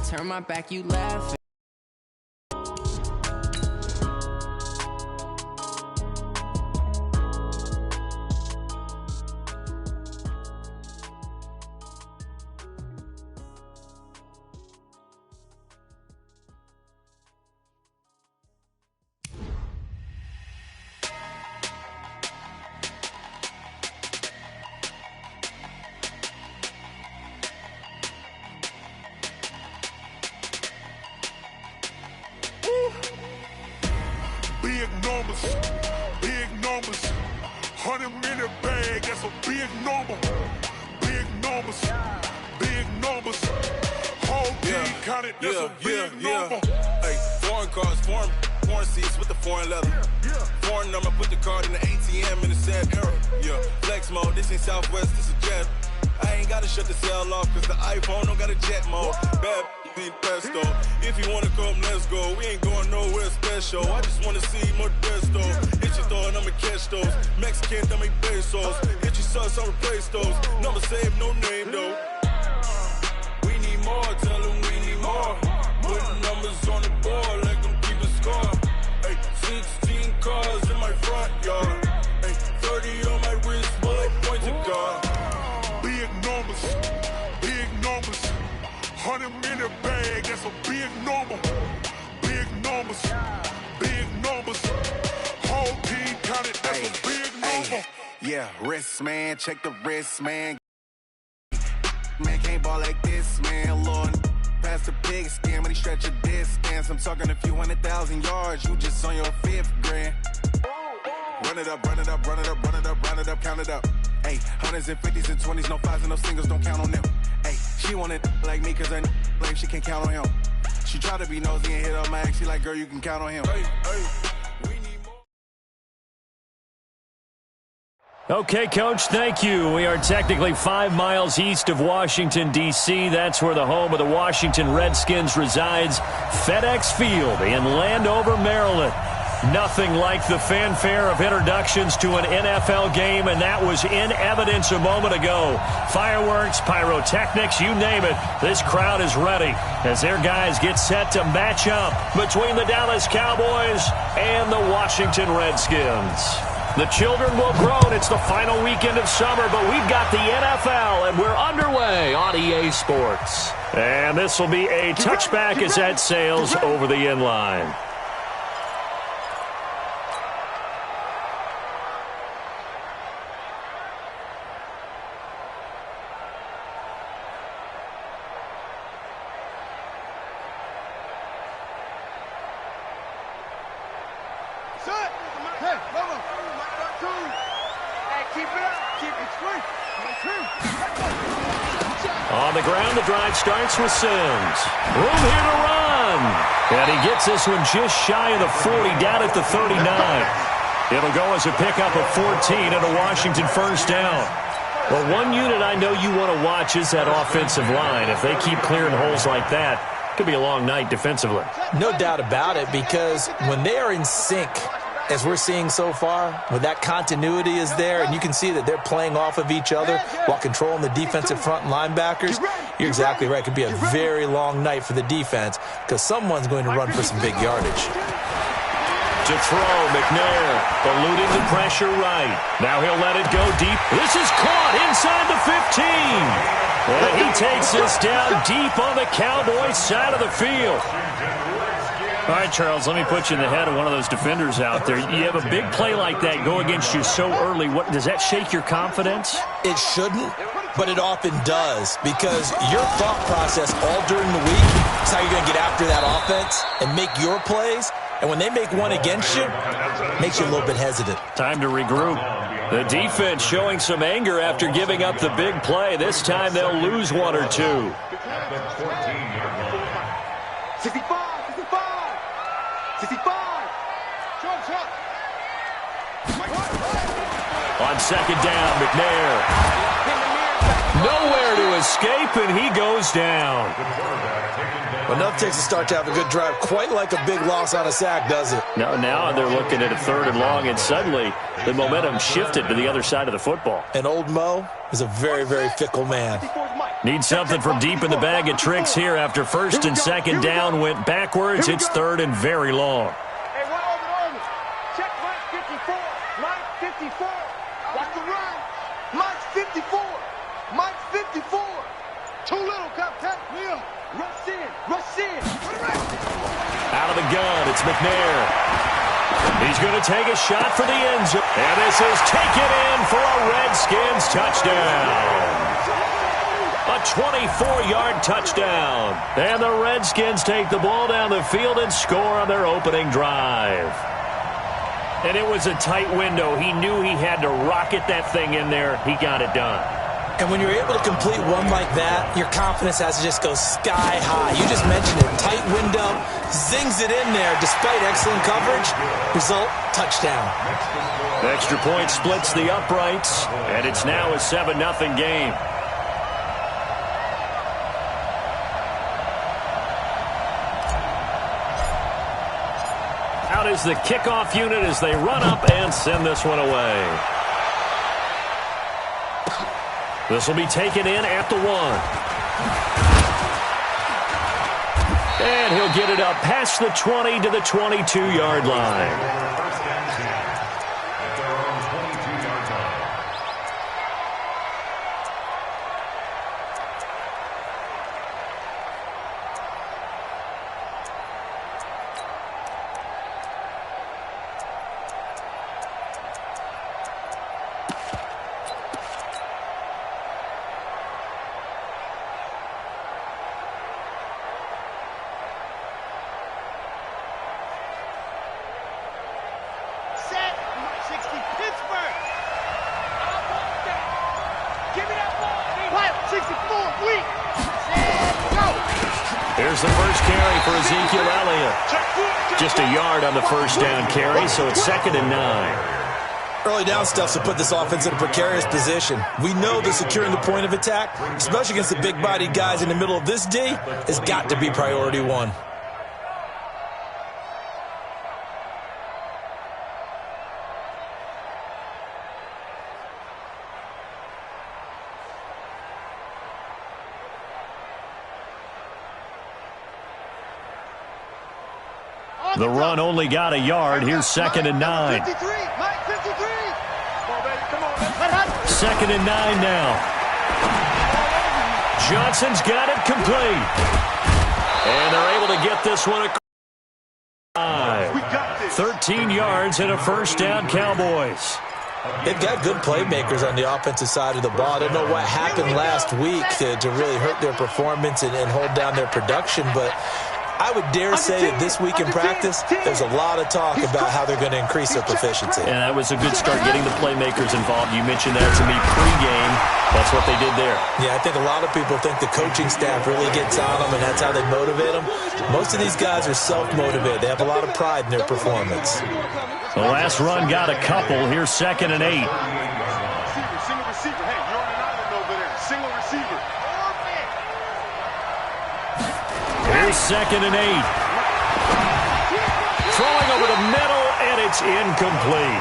turn my back, you laugh. Big numbers, 100-minute bag, that's a big number. Big numbers, whole team counted, that's a big number. Hey, foreign cars, foreign seats with the foreign leather. Foreign number, put the card in the ATM in the sad era. Yeah, flex mode, this ain't Southwest, this is jet. I ain't gotta shut the cell off, cause the iPhone don't got a jet mode. Bad be pesto. If you wanna come, let's go. We ain't going nowhere special. I just wanna see more Modesto. Hit your throw and I'ma catch those. Mexican, dummy pesos. Hit your sus, I'll replace those. Number saved, no name though. We need more, tell them we need more. Putting numbers on the board, let them keep a score. Hey, 16 cars in my front yard. Hey, 30 on my wrist, bullet point to God. Big numbers, 100-minute bag, that's a big number. Big numbers, whole team counted, that's a big number. Yeah, wrist man, check the wrist man. Man can't ball like this, man. Lord, past the pig skin when he stretch a distance. I'm talking a few 100,000 yards, you just on your 5th grand. Run it up, count it up. Hey, hundreds and 50s and 20s, no 5s and no singles, don't count on them. Hey, she want it like me cause her like she can't count on him. She try to be nosy and hit up my ex, she like, girl, you can count on him. Hey, we need more. Okay, Coach, thank you. We are technically 5 miles east of Washington, D.C. That's where the home of the Washington Redskins resides. FedEx Field in Landover, Maryland. Nothing like the fanfare of introductions to an NFL game, and that was in evidence a moment ago. Fireworks, pyrotechnics, you name it. This crowd is ready as their guys get set to match up between the Dallas Cowboys and the Washington Redskins. The children will groan. It's the final weekend of summer, but we've got the NFL, and we're underway on EA Sports. And this will be a touchback as that sails over the end line. On the ground, the drive starts with Sims. Room here to run. And he gets this one just shy of the 40, down at the 39. It'll go as a pickup of 14 and a Washington first down. Well, one unit I know you want to watch is that offensive line. If they keep clearing holes like that, it could be a long night defensively. No doubt about it, because when they are in sync, as we're seeing so far, when that continuity is there and you can see that they're playing off of each other while controlling the defensive front linebackers, you're exactly right. It could be a very long night for the defense because someone's going to run for some big yardage. To throw, McNair eluding the pressure right. Now he'll let it go deep. This is caught inside the 15. And he takes this down deep on the Cowboys side of the field. All right, Charles, let me put you in the head of one of those defenders out there. You have a big play like that go against you so early. What does that shake your confidence? It shouldn't, but it often does, because your thought process all during the week is how you're going to get after that offense and make your plays. And when they make one against you, it makes you a little bit hesitant. Time to regroup. The defense showing some anger after giving up the big play. This time they'll lose one or two. 65. On second down, McNair. Nowhere to escape, and he goes down. Well, enough takes a start to have a good drive. Quite like a big loss on a sack, does it? No, now they're looking at a 3rd and long, and suddenly the momentum shifted to the other side of the football. And old Mo is a very, very fickle man. Need something from deep in the bag of tricks here after first and second down went backwards. It's third and very long. Hey, over. Check Mike 54. Mike 54. Watch the run. Mike 54. Mike 54. Too little, Captain. Leo. Rush in. Rush in. Out of the gun, it's McNair. He's going to take a shot for the end zone. And this is taken in for a Redskins touchdown. A 24-yard touchdown. And the Redskins take the ball down the field and score on their opening drive. And it was a tight window. He knew he had to rocket that thing in there. He got it done. And when you're able to complete one like that, your confidence has to just go sky high. You just mentioned it. Tight window, zings it in there despite excellent coverage. Result, touchdown. Extra point splits the uprights, and it's now a 7-0 game. Out is the kickoff unit as they run up and send this one away. This will be taken in at the 1. And he'll get it up past the 20 to the 22-yard line. Here's the first carry for Ezekiel Elliott. Just a yard on the first down carry, so it's 2nd and 9. Early down stuff to put this offense in a precarious position. We know that securing the point of attack, especially against the big-bodied guys in the middle of this D, has got to be priority 1. The run only got a yard. Here's 2nd and 9. 2nd and 9 now. Johnson's got it complete. And they're able to get this one across. 13 yards and a first down, Cowboys. They've got good playmakers on the offensive side of the ball. I don't know what happened last week to really hurt their performance and hold down their production, but I would dare say that this week in practice, there's a lot of talk about how they're going to increase their proficiency. And that was a good start, getting the playmakers involved. You mentioned that to me pregame. That's what they did there. Yeah, I think a lot of people think the coaching staff really gets on them, and that's how they motivate them. Most of these guys are self-motivated. They have a lot of pride in their performance. The last run got a couple. Here's 2nd and 8. Single receiver. Hey, you're on an island over there. Single receiver. Here's 2nd and 8. Throwing over the middle, and it's incomplete.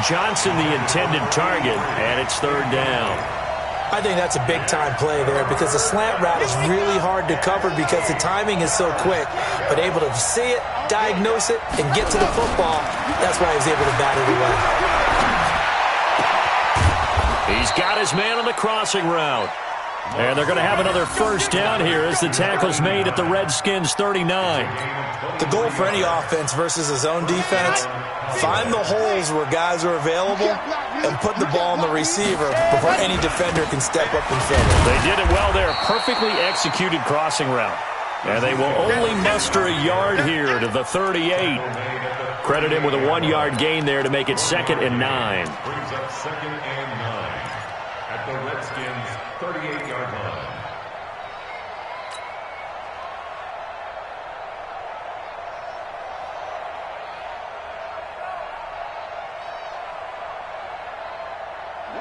Johnson, the intended target, and it's 3rd down. I think that's a big-time play there because the slant route is really hard to cover because the timing is so quick. But able to see it, diagnose it, and get to the football, that's why he was able to bat it away. He's got his man on the crossing route. And they're going to have another first down here as the tackle's made at the Redskins 39. The goal for any offense versus his own defense, find the holes where guys are available and put the ball on the receiver before any defender can step up and fill it. They did it well there. Perfectly executed crossing route. And they will only muster a yard here to the 38. Credit him with a 1-yard gain there to make it 2nd and 9. Brings up 2nd and 9 at the Redskins' 38-yard line.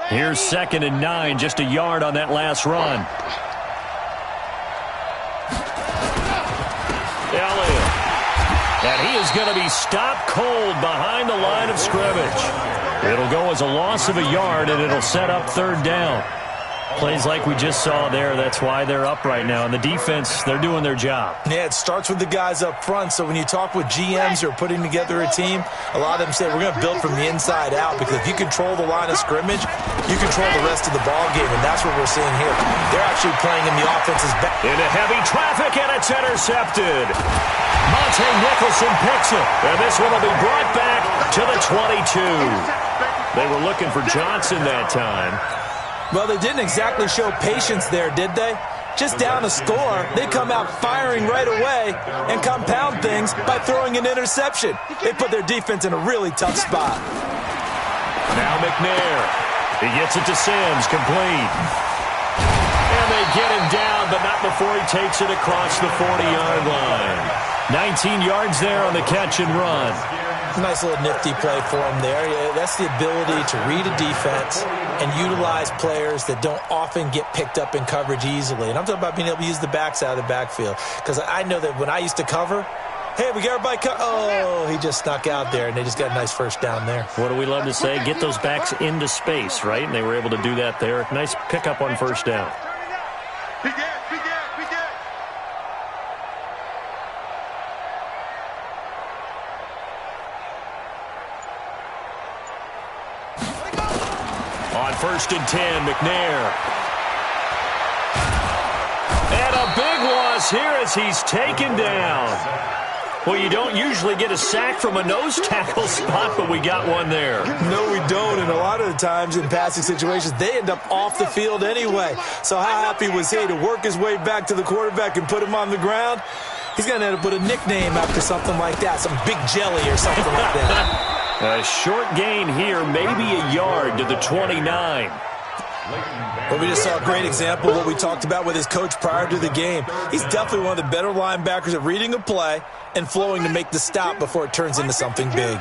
Here's 2nd and 9, just a yard on that last run. Elliott. And he is going to be stopped cold behind the line of scrimmage. It'll go as a loss of a yard, and it'll set up 3rd down. Plays like we just saw there, that's why they're up right now. And the defense, they're doing their job. Yeah, it starts with the guys up front. So when you talk with GMs who are putting together a team, a lot of them say we're going to build from the inside out, because if you control the line of scrimmage, you control the rest of the ball game, and that's what we're seeing here. They're actually playing in the offense's back. Into heavy traffic, and it's intercepted. Monte Nicholson picks it, and this one will be brought back to the 22. They were looking for Johnson that time. Well, they didn't exactly show patience there, did they? Just down a score, they come out firing right away and compound things by throwing an interception. They put their defense in a really tough spot. Now McNair. He gets it to Sims, complete. And they get him down, but not before he takes it across the 40-yard line. 19 yards there on the catch and run. Nice little nifty play for him there. Yeah, that's the ability to read a defense and utilize players that don't often get picked up in coverage easily. And I'm talking about being able to use the backs out of the backfield. Because I know that when I used to cover, hey, we got everybody oh, he just snuck out there, and they just got a nice first down there. What do we love to say? Get those backs into space, right? And they were able to do that there. Nice pickup on first down. On 1st and 10, McNair. And a big loss here as he's taken down. Well, you don't usually get a sack from a nose tackle spot, but we got one there. No, we don't, and a lot of the times in passing situations, they end up off the field anyway. So how happy was he to work his way back to the quarterback and put him on the ground? He's going to end up with a nickname after something like that, some Big Jelly or something like that. A short gain here, maybe a yard to the 29. Well, we just saw a great example of what we talked about with his coach prior to the game. He's definitely one of the better linebackers at reading a play and flowing to make the stop before it turns into something big.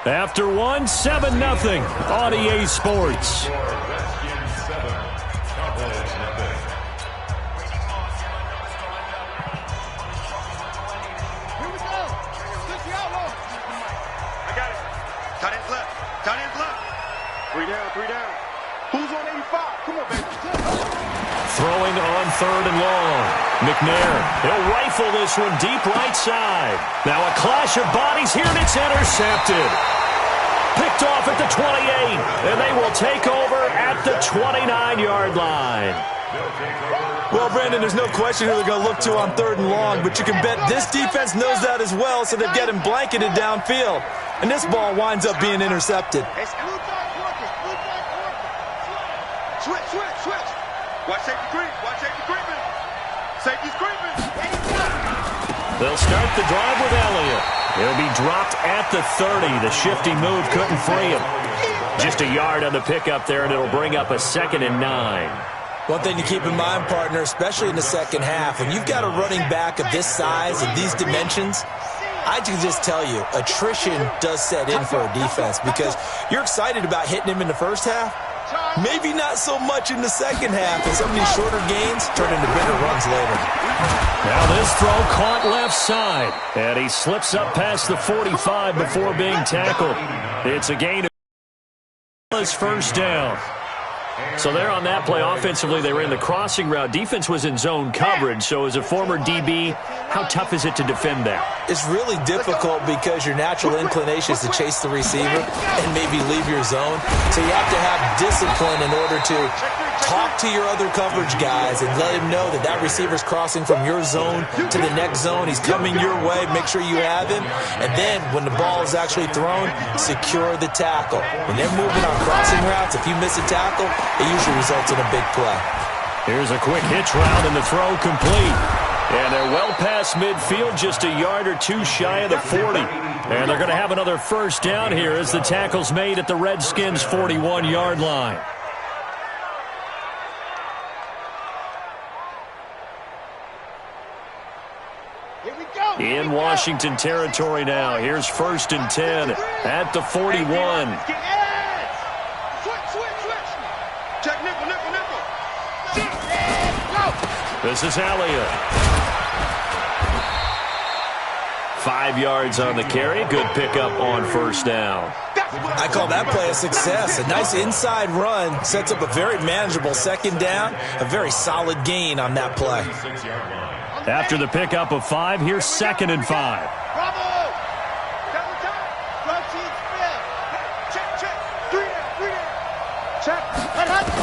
After one, 7-0 on EA Sports. Three down. Who's on 85? Come on, baby. Throwing on 3rd and long. McNair, he'll rifle this one deep right side. Now a clash of bodies here, and it's intercepted. Picked off at the 28, and they will take over at the 29-yard line. Well, Brandon, there's no question who they're going to look to on 3rd and long, but you can bet this defense knows that as well, so they're getting blanketed downfield. And this ball winds up being intercepted. Switch. Watch safety creep. Safety's creeping. They'll start the drive with Elliott. He'll be dropped at the 30. The shifty move couldn't free him. Just a yard on the pickup there, and it'll bring up a 2nd and 9. One thing to keep in mind, partner, especially in the second half, when you've got a running back of this size and these dimensions, I can just tell you, attrition does set in for a defense, because you're excited about hitting him in the first half. Maybe not so much in the second half, and some of these shorter gains turn into bigger runs later. Now this throw caught left side, and he slips up past the 45 before being tackled. It's a gain of his first down. So there on that play, offensively, they ran the crossing route. Defense was in zone coverage, so as a former DB, how tough is it to defend that? It's really difficult because your natural inclination is to chase the receiver and maybe leave your zone. So you have to have discipline in order to talk to your other coverage guys and let him know that that receiver's crossing from your zone to the next zone. He's coming your way. Make sure you have him. And then when the ball is actually thrown, secure the tackle. When they're moving on crossing routes, if you miss a tackle, it usually results in a big play. Here's a quick hitch route and the throw complete. And they're well past midfield, just a yard or two shy of the 40. And they're going to have another first down here as the tackle's made at the Redskins' 41-yard line. In Washington territory now. Here's 1st and 10 at the 41. Check nickel. This is Elliott. 5 yards on the carry. Good pickup on first down. I call that play a success. A nice inside run sets up a very manageable second down. A very solid gain on that play. After the pickup of 5, here's 2nd and 5.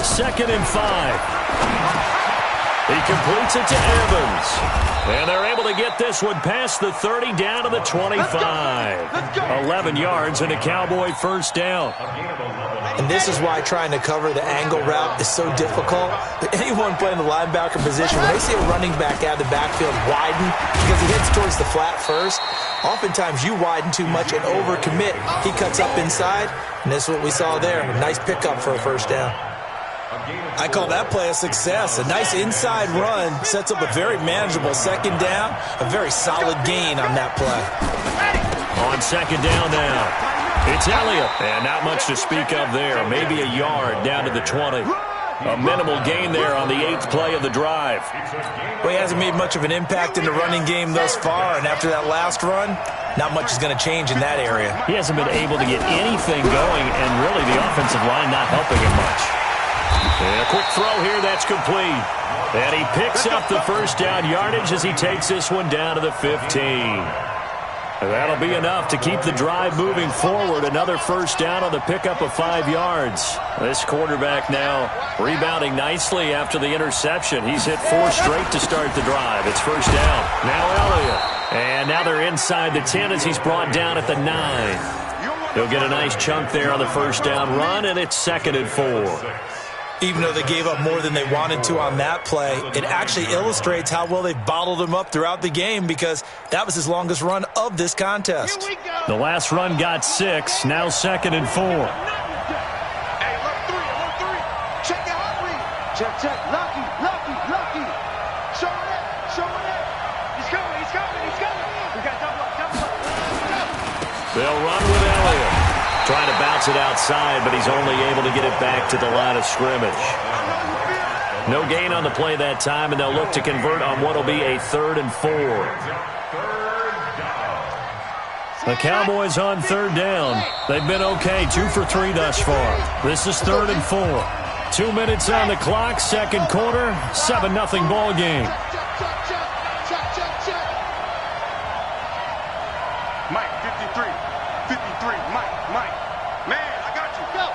Second and 5. He completes it to Evans. And they're able to get this one past the 30 down to the 25. 11 yards and a Cowboy first down. And this is why trying to cover the angle route is so difficult. Anyone playing the linebacker position, when they see a running back out of the backfield widen because he hits towards the flat first, oftentimes you widen too much and overcommit. He cuts up inside, and this is what we saw there. A nice pickup for a first down. I call that play a success. A nice inside run sets up a very manageable second down. A very solid gain on that play. On second down now, it's Elliott. And not much to speak of there. Maybe a yard down to the 20. A minimal gain there on the 8th play of the drive. Well, he hasn't made much of an impact in the running game thus far. And after that last run, not much is going to change in that area. He hasn't been able to get anything going, and really the offensive line not helping him much. And a quick throw here, that's complete. And he picks up the first down yardage as he takes this one down to the 15. And that'll be enough to keep the drive moving forward. Another first down on the pickup of 5 yards. This quarterback now rebounding nicely after the interception. He's hit 4 straight to start the drive. It's first down. Now Elliott. And now they're inside the 10 as he's brought down at the 9. He'll get a nice chunk there on the first down run, and it's 2nd and 4. Even though they gave up more than they wanted to on that play, it actually illustrates how well they've bottled him up throughout the game because that was his longest run of this contest. The last run got 6, now 2nd and 4. Hey, look 3. Check your heart rate. Check. Lucky. Show it. He's coming. We got double up. They'll run with Elliott. Trying to bounce it outside, but he's only able to get it back to the line of scrimmage. No gain on the play that time, and they'll look to convert on what will be a 3rd and 4. The Cowboys on 3rd down. They've been okay, 2 for 3 thus far. This is 3rd and 4. 2 minutes on the clock, second quarter, 7-0 ball game. Mike, 53, Mike. Man, I got you. Go.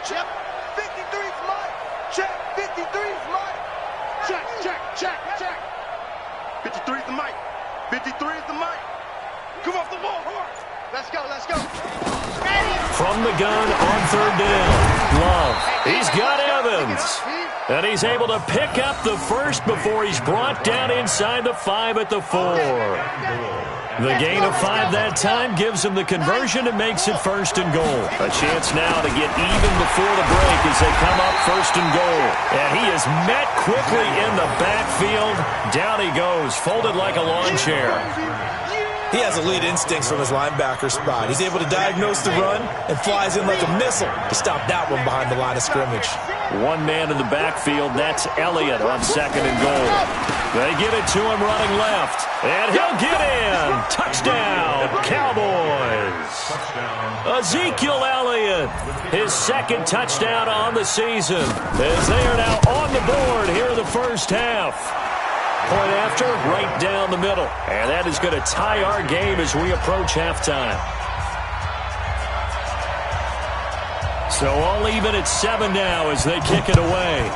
Check, 53's Mike. Check, 53's Mike. Check. 53's the Mike. 53 is the Mike. Come off the ball, horse. Let's go. From the gun on 3rd down, Love. He's got Evans. And he's able to pick up the first before he's brought down inside the 5 at the 4. The gain of 5 that time gives him the conversion and makes it 1st and goal. A chance now to get even before the break as they come up 1st and goal. And he is met quickly in the backfield. Down he goes, folded like a lawn chair. He has elite instincts from his linebacker spot. He's able to diagnose the run and flies in like a missile to stop that one behind the line of scrimmage. One man in the backfield, that's Elliott on 2nd and goal. They give it to him running left, and he'll get in. Touchdown, Cowboys. Ezekiel Elliott, his 2nd touchdown on the season, as they are now on the board here in the first half. Point after, right down the middle. And that is going to tie our game as we approach halftime. So all even at 7 now as they kick it away.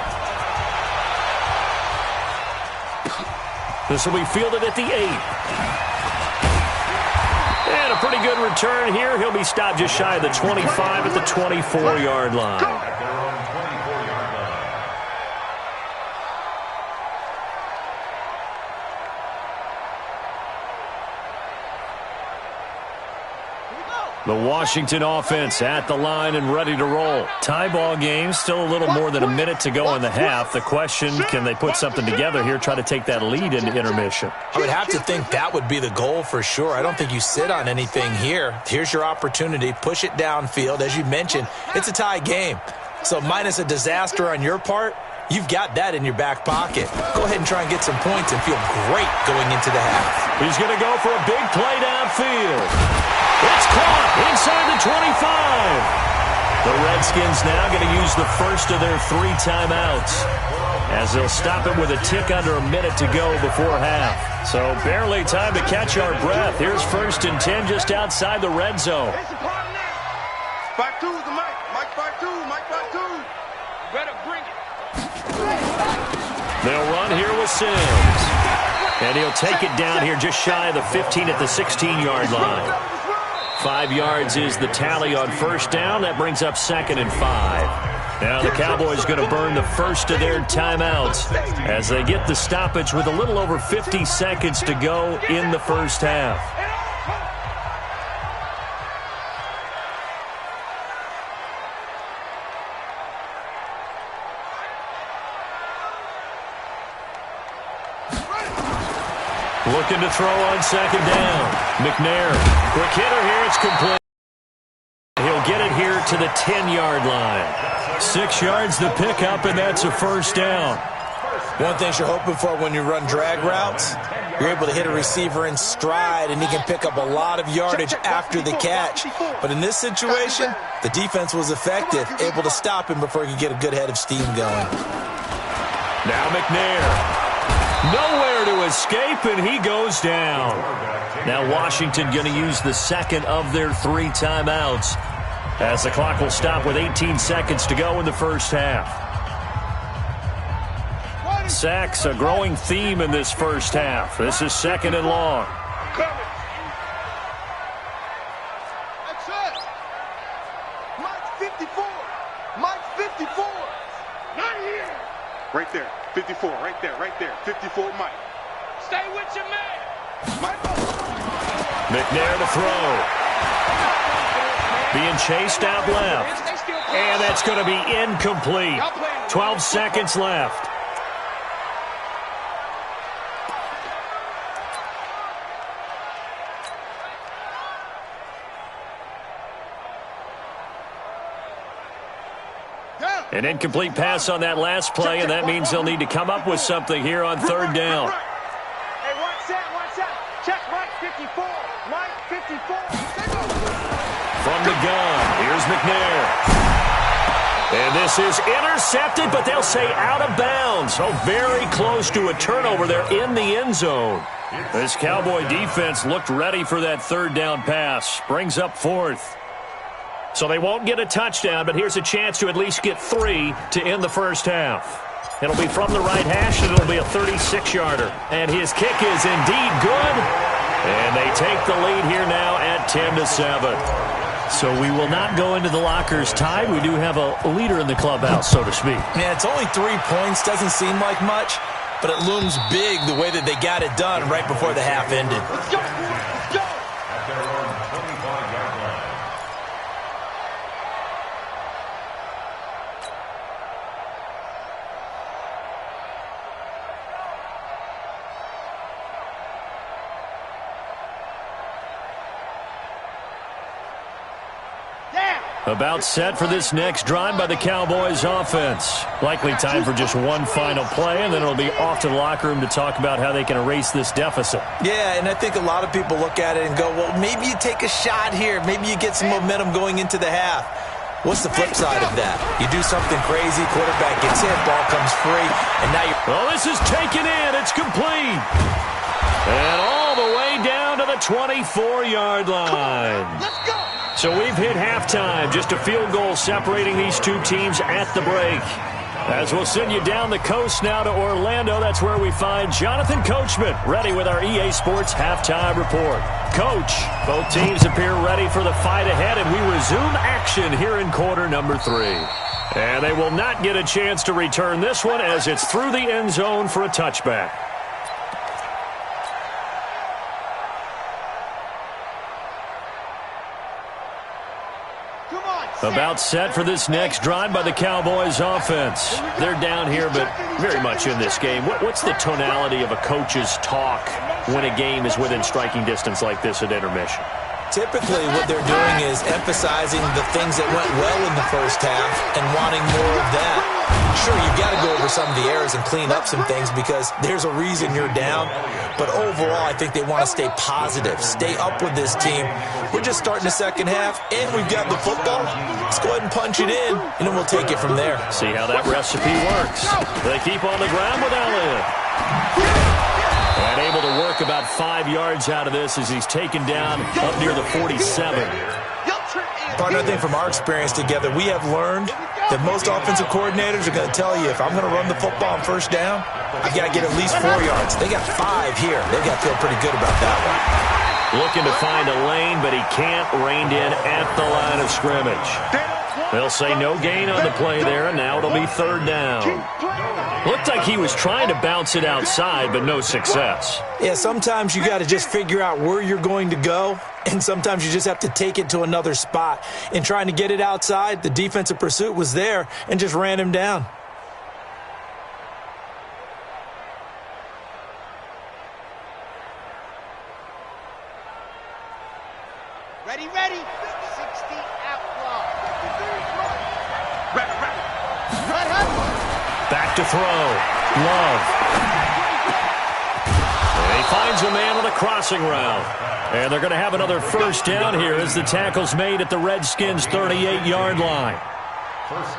This will be fielded at the 8. And a pretty good return here. He'll be stopped just shy of the 25 at the 24-yard line. The Washington offense at the line and ready to roll. Tie ball game, still a little more than a minute to go in the half. The question, can they put something together here, try to take that lead into intermission? I would have to think that would be the goal for sure. I don't think you sit on anything here. Here's your opportunity. Push it downfield. As you mentioned, it's a tie game. So minus a disaster on your part, you've got that in your back pocket. Go ahead and try and get some points and feel great going into the half. He's going to go for a big play downfield. It's caught inside the 25. The Redskins now going to use the first of their 3 timeouts as they'll stop it with a tick under a minute to go before half. So barely time to catch our breath. Here's 1st and 10 just outside the red zone. 5-2's the Mike. Mike 5-2. Mike 5-2. Better bring it. They'll run here with Sims. And he'll take it down here just shy of the 15 at the 16-yard line. 5 yards is the tally on 1st down. That brings up 2nd and 5. Now the Cowboys going to burn the first of their timeouts as they get the stoppage with a little over 50 seconds to go in the first half. Looking to throw on 2nd down. McNair, quick hitter here, it's complete. He'll get it here to the 10-yard line. 6 yards the pickup, and that's a 1st down. One thing you're hoping for when you run drag routes, you're able to hit a receiver in stride, and he can pick up a lot of yardage after the catch. But in this situation, the defense was effective, able to stop him before he could get a good head of steam going. Now McNair. Nowhere to escape, and he goes down. Now Washington going to use the 2nd of their 3 timeouts as the clock will stop with 18 seconds to go in the first half. Sacks, a growing theme in this first half. This is 2nd and long. That's it. Mike 54. Mike 54. Not here. Right there. 54, right there, 54, Mike. Stay with your man. Mike. McNair to throw. Being chased out left. And that's going to be incomplete. 12 seconds left. An incomplete pass on that last play, and that means they'll need to come up with something here on 3rd down. Hey, watch out. Check Mike 54. Mike 54. From the gun, here's McNair. And this is intercepted, but they'll say out of bounds. So very close to a turnover there in the end zone. This Cowboy defense looked ready for that 3rd down pass. Brings up 4th. So they won't get a touchdown, but here's a chance to at least get 3 to end the first half. It'll be from the right hash, and it'll be a 36-yarder. And his kick is indeed good. And they take the lead here now at 10-7. So we will not go into the lockers tied. We do have a leader in the clubhouse, so to speak. Yeah, it's only 3 points. Doesn't seem like much, but it looms big the way that they got it done right before the half ended. Let's go. Let's go. At their own 25-yard line. About set for this next drive by the Cowboys offense. Likely time for just one final play, and then it'll be off to the locker room to talk about how they can erase this deficit. Yeah, and I think a lot of people look at it and go, well, maybe you take a shot here. Maybe you get some momentum going into the half. What's the flip side of that? You do something crazy, quarterback gets hit, ball comes free, and now you're... Well, this is taken in. It's complete. And all the way down to the 24-yard line. Let's go. So we've hit halftime. Just a field goal separating these two teams at the break. As we'll send you down the coast now to Orlando, that's where we find Jonathan Coachman, ready with our EA Sports Halftime Report. Coach, both teams appear ready for the fight ahead, and we resume action here in quarter number 3. And they will not get a chance to return this one as it's through the end zone for a touchback. About set for this next drive by the Cowboys offense. They're down here, but very much in this game. What's the tonality of a coach's talk when a game is within striking distance like this at intermission? Typically, what they're doing is emphasizing the things that went well in the first half and wanting more of that. Sure, you've got to go over some of the errors and clean up some things because there's a reason you're down. But overall, I think they want to stay positive, stay up with this team. We're just starting the second half, and we've got the football. Let's go ahead and punch it in, and then we'll take it from there. See how that recipe works. They keep on the ground with Elliott. And able to work about 5 yards out of this as he's taken down up near the 47. Partner, I think from our experience together, we have learned that most offensive coordinators are going to tell you, if I'm going to run the football on first down, I've got to get at least 4 yards. They got 5 here. They've got to feel pretty good about that one. Looking to find a lane, but he can't. Reined in at the line of scrimmage. They'll say no gain on the play there, and now it'll be third down. Looked like he was trying to bounce it outside, but no success. Yeah, sometimes you got to just figure out where you're going to go, and sometimes you just have to take it to another spot. In trying to get it outside, the defensive pursuit was there and just ran him down. Ready, ready. 60 outlaw. Ready. Back to throw. Love. And he finds a man on the crossing route. And they're going to have another first down here as the tackle's made at the Redskins' 38-yard line.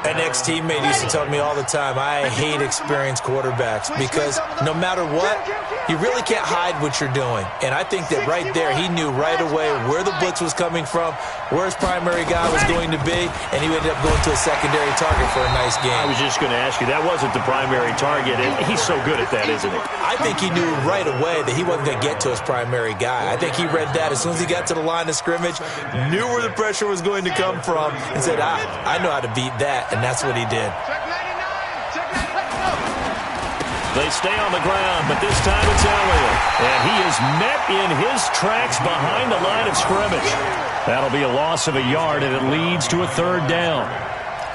An ex-teammate used to tell me all the time, I hate experienced quarterbacks because no matter what, you really can't hide what you're doing. And I think that right there, he knew right away where the blitz was coming from, where his primary guy was going to be, and he ended up going to a secondary target for a nice game. I was just going to ask you, that wasn't the primary target, and he's so good at that, isn't he? I think he knew right away that he wasn't going to get to his primary guy. I think he read that as soon as he got to the line of scrimmage, knew where the pressure was going to come from, and said, I know how to beat that, and that's what he did. They stay on the ground, but this time it's Elliott. And he is met in his tracks behind the line of scrimmage. That'll be a loss of a yard, and it leads to a third down.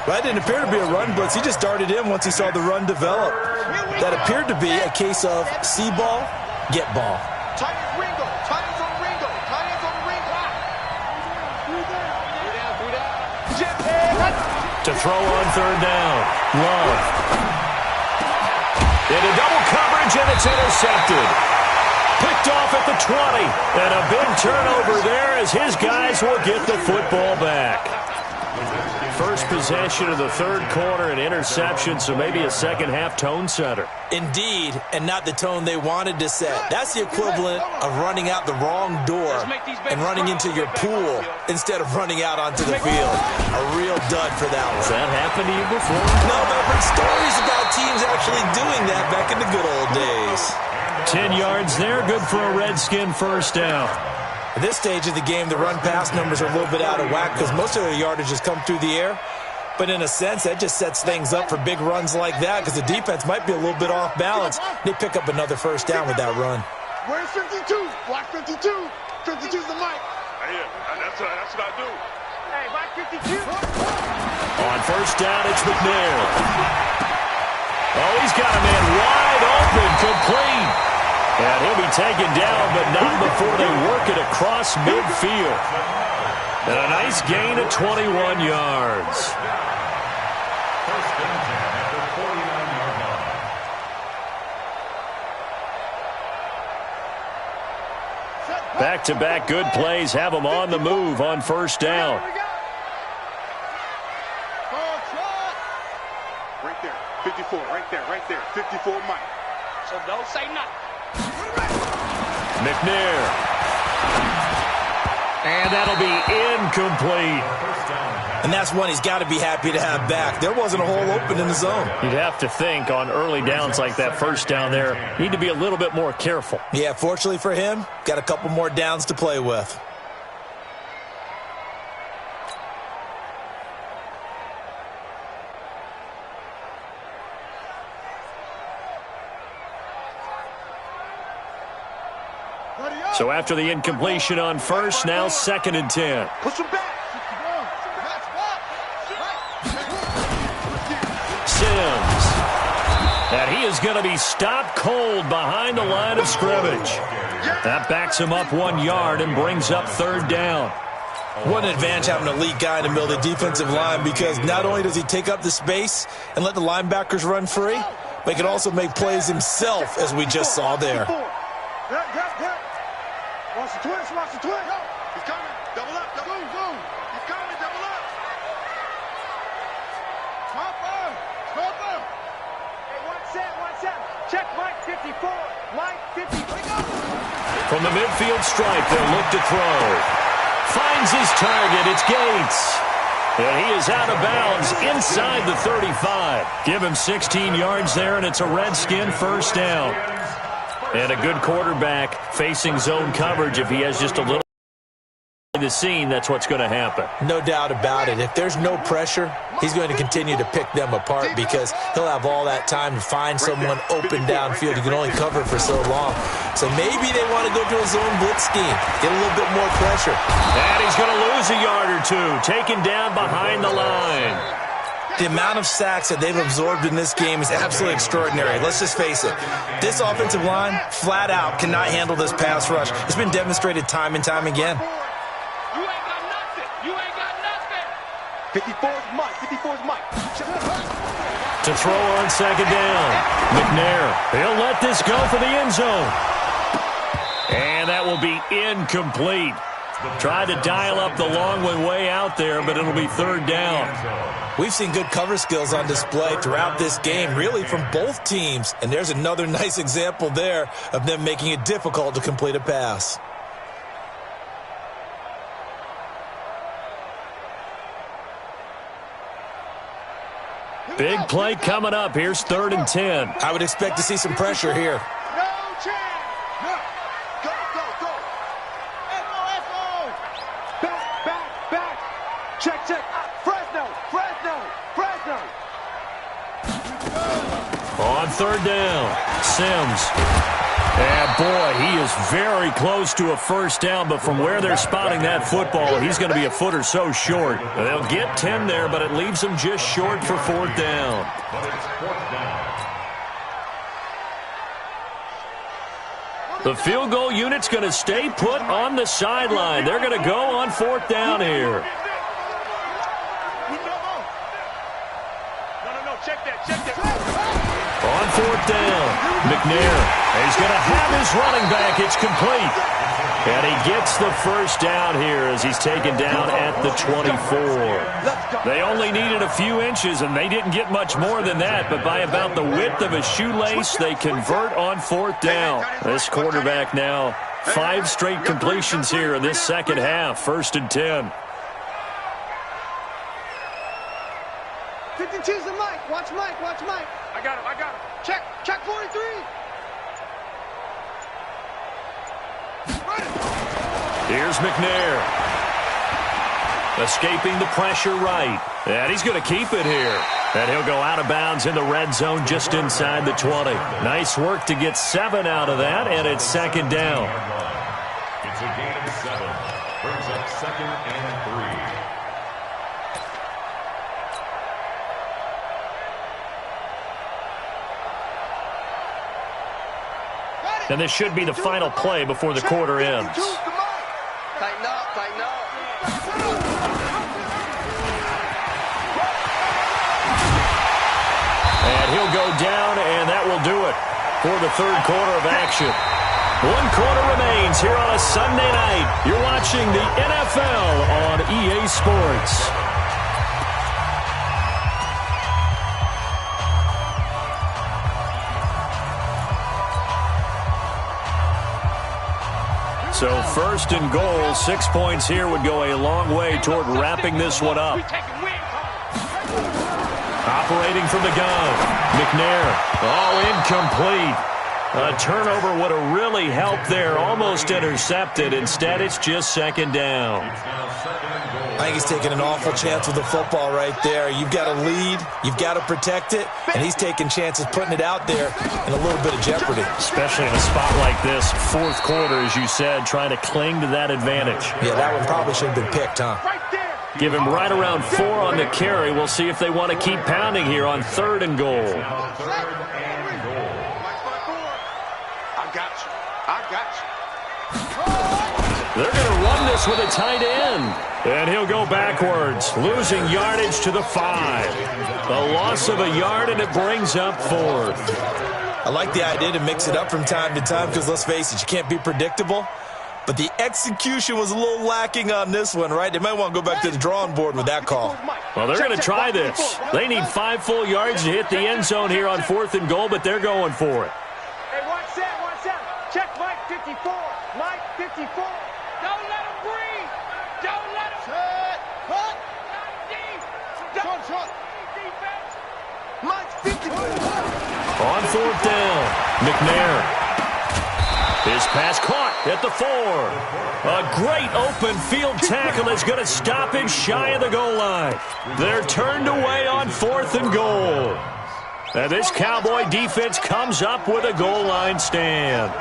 Well, that didn't appear to be a run blitz. He just darted in once he saw the run develop. That appeared to be a case of see ball, get ball. Titans Ringo. Titans on Ringo. Titans on Ringo. To throw on third down. Love. Into double coverage, and it's intercepted. Picked off at the 20. And a big turnover there as his guys will get the football back. First possession of the third quarter, an interception, so maybe a second-half tone setter. Indeed, and not the tone they wanted to set. That's the equivalent of running out the wrong door and running into your pool instead of running out onto the field. A real dud for that one. Has that happened to you before? No, but I've heard stories about teams actually doing that back in the good old days. 10 yards there, good for a Redskin first down. At this stage of the game, the run-pass numbers are a little bit out of whack because most of their yardage has come through the air. But in a sense, that just sets things up for big runs like that because the defense might be a little bit off balance. They pick up another first down with that run. Where's 52? Block 52. 52's the mic. Hey, that's what I do. Hey, block 52. On first down, it's McNair. Oh, he's got a man wide open, complete. And he'll be taken down, but not before they work it across midfield. And a nice gain of 21 yards. First down at the 49-yard line. Back-to-back good plays have them on the move on first down. Right there. 54. Right there. 54 Mike. So don't say nothing. McNair. And that'll be incomplete. And that's one he's got to be happy to have back. There wasn't a hole open in the zone. You'd have to think on early downs like that first down there, need to be a little bit more careful. Yeah, fortunately for him, got a couple more downs to play with. So after the incompletion on first, now 2nd and 10. Push him back. Sims. And he is going to be stopped cold behind the line of scrimmage. That backs him up 1 yard and brings up third down. What an advantage having an elite guy in the middle of the defensive line, because not only does he take up the space and let the linebackers run free, but he can also make plays himself, as we just saw there. Watch the twist, watch the twist. He's coming. Double up, double up. He's coming, double up. Stop up. Hey, one set. Check Mike 54. Mike 50. From the midfield stripe, they'll look to throw. Finds his target. It's Gates. And he is out of bounds inside the 35. Give him 16 yards there, and it's a Redskin first down. And a good quarterback facing zone coverage. If he has just a little the scene, that's what's going to happen. No doubt about it. If there's no pressure, he's going to continue to pick them apart, because he'll have all that time to find someone open downfield. He can only cover for so long. So maybe they want to go to a zone blitz scheme, get a little bit more pressure. And he's going to lose a yard or two, taken down behind the line. The amount of sacks that they've absorbed in this game is absolutely extraordinary. Let's just face it. This offensive line, flat out, cannot handle this pass rush. It's been demonstrated time and time again. You ain't got nothing. 54's Mike. 54's Mike. To throw on second down. McNair, he'll let this go for the end zone. And that will be incomplete. Tried to dial up the long way out there, but it'll be third down. We've seen good cover skills on display throughout this game, really from both teams. And there's another nice example there of them making it difficult to complete a pass. Big play coming up. Here's 3rd and 10. I would expect to see some pressure here. No chance. No. Go. F-O. Back. Check. Fresno. On 3rd down, Sims. And boy, he is very close to a first down, but from where they're spotting that football, he's going to be a foot or so short. They'll get 10 there, but it leaves them just short for 4th down. The field goal unit's going to stay put on the sideline. They're going to go on 4th down here. No, check that. On 4th down, McNair. He's going to have his running back. It's complete. And he gets the first down here as he's taken down at the 24. They only needed a few inches, and they didn't get much more than that. But by about the width of a shoelace, they convert on 4th down. This quarterback now, 5 straight completions here in this second half. 1st and 10. 52's the Mike. Watch Mike. I got him. Check 43. Here's McNair. Escaping the pressure right. And he's going to keep it here. And he'll go out of bounds in the red zone just inside the 20. Nice work to get 7 out of that, and it's 2nd down. It's a gain of 7. Brings up 2nd and 3. And this should be the final play before the quarter ends. Tighten up. And he'll go down, and that will do it for the 3rd quarter of action. 1 quarter remains here on a Sunday night. You're watching the NFL on EA Sports. So 1st and goal, 6 points here would go a long way toward wrapping this one up. Operating from the gun, McNair. Incomplete. A turnover would have really helped there, almost intercepted. Instead, it's just 2nd down. I think he's taking an awful chance with the football right there. You've got to lead, you've got to protect it, and he's taking chances putting it out there in a little bit of jeopardy. Especially in a spot like this, 4th quarter, as you said, trying to cling to that advantage. Yeah, that one probably should have been picked, huh? Give him right around 4 on the carry. We'll see if they want to keep pounding here on 3rd and goal. I got you. They're going to run this with a tight end. And he'll go backwards, losing yardage to the 5. A loss of a yard, and it brings up 4th. I like the idea to mix it up from time to time because, let's face it, you can't be predictable. But the execution was a little lacking on this one, right? They might want to go back to the drawing board with that call. Well, they're going to try this. They need 5 full yards to hit the end zone here on 4th and goal, but they're going for it. Hey, watch that. Check Mike 54. Mike 54. Don't let him breathe. Don't let him. Set. Cut. Not deep. Short. Defense. Mike 54. On 4th down, McNair. His pass caught at the 4. A great open field tackle is going to stop him shy of the goal line. They're turned away on 4th and goal. And this Cowboy defense comes up with a goal line stand.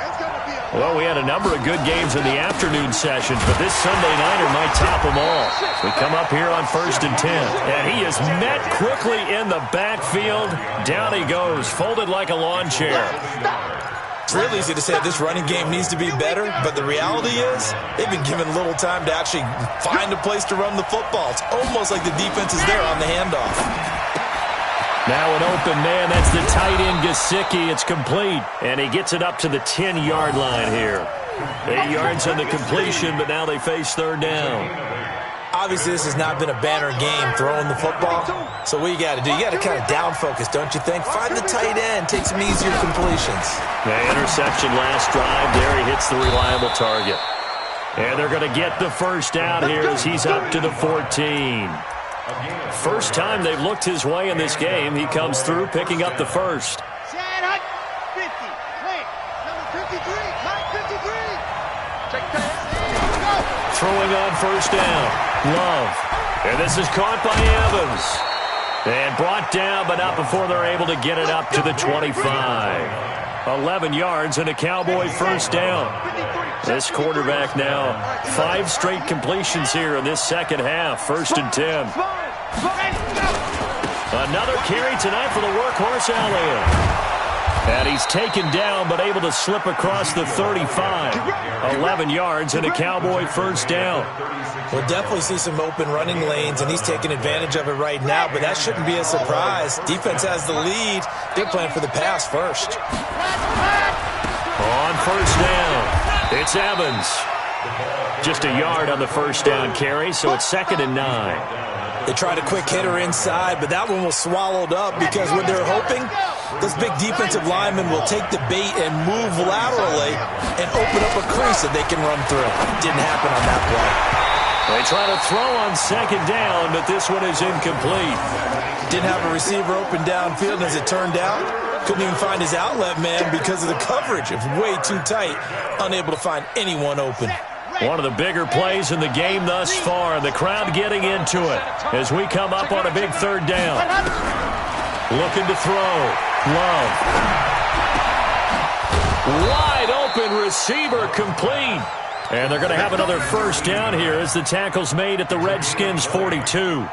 Well, we had a number of good games in the afternoon sessions, but this Sunday nighter might top them all. We come up here on 1st and 10, and he is met quickly in the backfield. Down he goes, folded like a lawn chair. It's real easy to say this running game needs to be better, but the reality is they've been given little time to actually find a place to run the football. It's almost like the defense is there on the handoff. Now an open man, that's the tight end Gesicki. It's complete, and he gets it up to the 10-yard line here. 8 yards on the completion, but now they face 3rd down. Obviously, this has not been a banner game throwing the football. So what you got to do, you got to kind of down focus, don't you think? Find the tight end, take some easier completions. The interception last drive there. He hits the reliable target. And they're going to get the first out here as he's up to the 14. First time they've looked his way in this game. He comes through picking up the first. 50. Clear. Number 53. Mike 53. Check that. Throwing on 1st down. Love. And this is caught by Evans. And brought down, but not before they're able to get it up to the 25. 11 yards and a Cowboy 1st down. This quarterback now, 5 straight completions here in this second half. 1st and 10. Another carry tonight for the workhorse Elliott. And he's taken down, but able to slip across the 35. 11 yards and a Cowboy 1st down. We'll definitely see some open running lanes, and he's taking advantage of it right now, but that shouldn't be a surprise. Defense has the lead. They're playing for the pass first. On 1st down, it's Evans. Just a yard on the 1st down carry, so it's 2nd and 9. They tried a quick hitter inside, but that one was swallowed up because what they're hoping, this big defensive lineman will take the bait and move laterally and open up a crease that they can run through. Didn't happen on that play. They try to throw on 2nd down, but this one is incomplete. Didn't have a receiver open downfield, and as it turned out, couldn't even find his outlet man because of the coverage. It was way too tight, unable to find anyone open. One of the bigger plays in the game thus far, and the crowd getting into it as we come up on a big 3rd down. Looking to throw. Love. Wide open receiver complete. And they're going to have another 1st down here as the tackle's made at the Redskins' 42.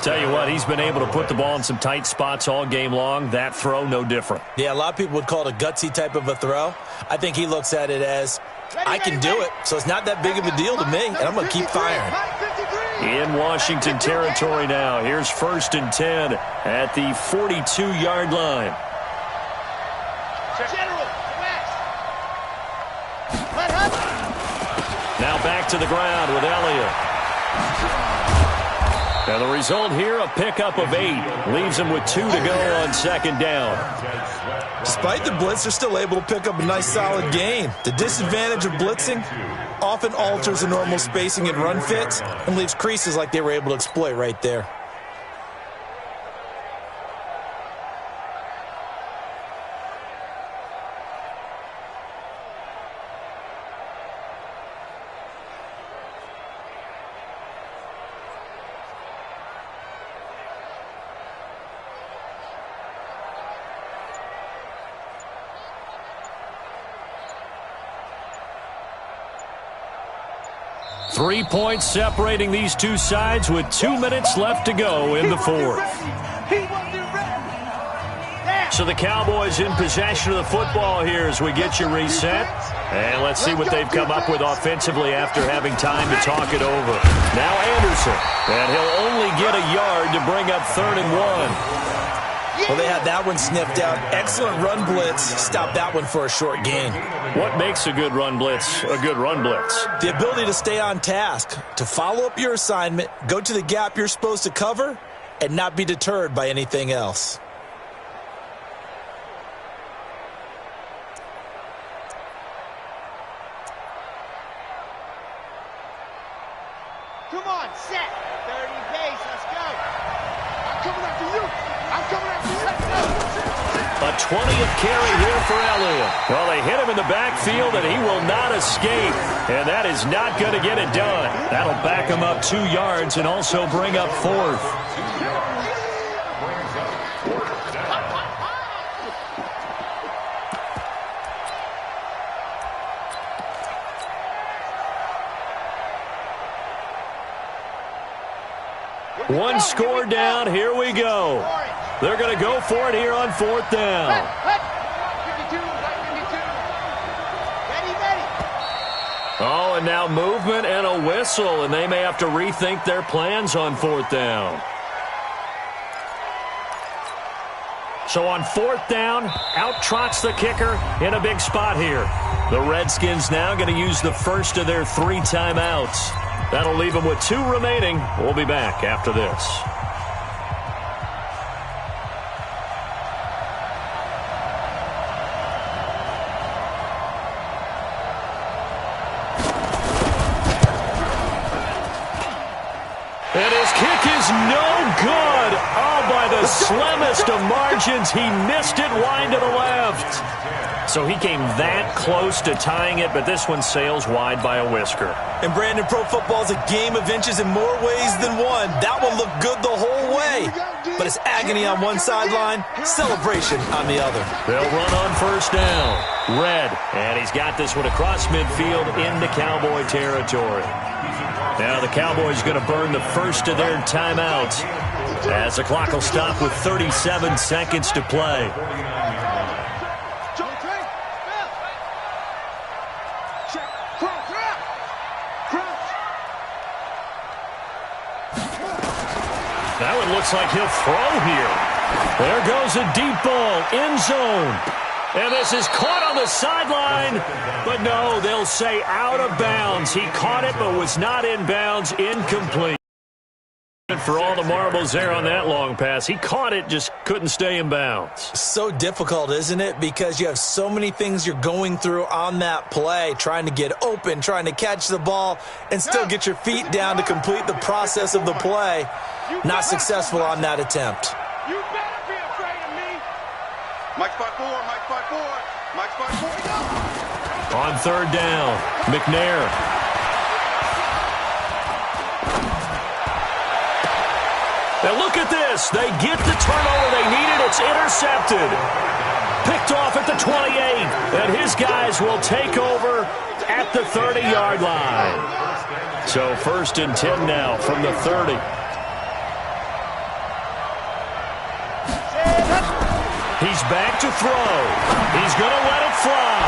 Tell you what, he's been able to put the ball in some tight spots all game long. That throw, no different. Yeah, a lot of people would call it a gutsy type of a throw. I think he looks at it as, I can do it, so it's not that big of a deal to me, and I'm going to keep firing. In Washington territory now. Here's 1st and 10 at the 42-yard line. Now back to the ground with Elliott. And the result here, a pickup of 8. Leaves them with 2 to go on 2nd down. Despite the blitz, they're still able to pick up a nice, solid gain. The disadvantage of blitzing often alters the normal spacing and run fits and leaves creases like they were able to exploit right there. Three points separating these two sides with 2 minutes left to go in the 4th. So the Cowboys in possession of the football here as we get you reset. And let's see what they've come up with offensively after having time to talk it over. Now Anderson. And he'll only get a yard to bring up 3rd and 1. Well, they had that one sniffed out. Excellent run blitz. Stop that one for a short gain. What makes a good run blitz a good run blitz? The ability to stay on task, to follow up your assignment, go to the gap you're supposed to cover, and not be deterred by anything else. Come on, set. 30 pace, let's go. I'm coming after you. I'm coming after you. Let's go. A 20th carry here for Elliott. Well, they hit him in the backfield, and he will not escape. And that is not going to get it done. That'll back him up 2 yards and also bring up 4th. One score down. Here we go. They're going to go for it here on 4th down. 52, 52. Ready. Oh, and now movement and a whistle, and they may have to rethink their plans on 4th down. So on 4th down, out trots the kicker in a big spot here. The Redskins now going to use the first of their 3 timeouts. That'll leave them with 2 remaining. We'll be back after this. And his kick is no good. Oh, by the slimmest of margins, he missed it wide to the left. So he came that close to tying it, but this one sails wide by a whisker. And Brandon, pro football is a game of inches in more ways than one. That one looked good the whole way. But it's agony on one sideline, celebration on the other. They'll run on 1st down. Red, and he's got this one across midfield into Cowboy territory. Now the Cowboys going to burn the first of their timeouts as the clock will stop with 37 seconds to play. That one looks like he'll throw here. There goes a deep ball, end zone. And this is caught on the sideline. But no, they'll say out of bounds. He caught it but was not in bounds, incomplete. For all the marbles there on that long pass. He caught it, just couldn't stay in bounds. So difficult, isn't it? Because you have so many things you're going through on that play, trying to get open, trying to catch the ball, and still get your feet down to complete the process of the play. Not successful on that attempt. You better be afraid of me. Mike's 5-4, Mike's 5-4, Mike's 5-4. On 3rd down, McNair. Now look at this. They get the turnover they needed. It's intercepted. Picked off at the 28. And his guys will take over at the 30-yard line. So 1st and 10 now from the 30. He's back to throw. He's going to let it fly.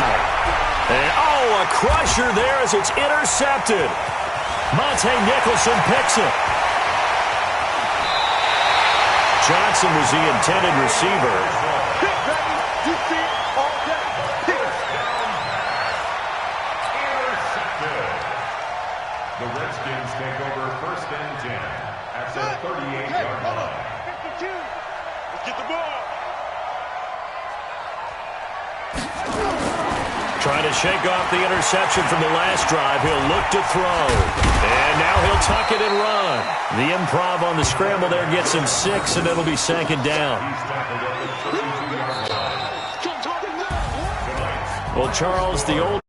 And, oh, a crusher there as it's intercepted. Monte Nicholson picks it. Johnson was the intended receiver. You see it all day. Intercepted. The Redskins take over 1st and 10 at the 38-yard line. 52. Let's get the ball. Trying to shake off the interception from the last drive. He'll look to throw. And now he'll tuck it and run. The improv on the scramble there gets him 6, and it'll be 2nd down. Well, Charles, the old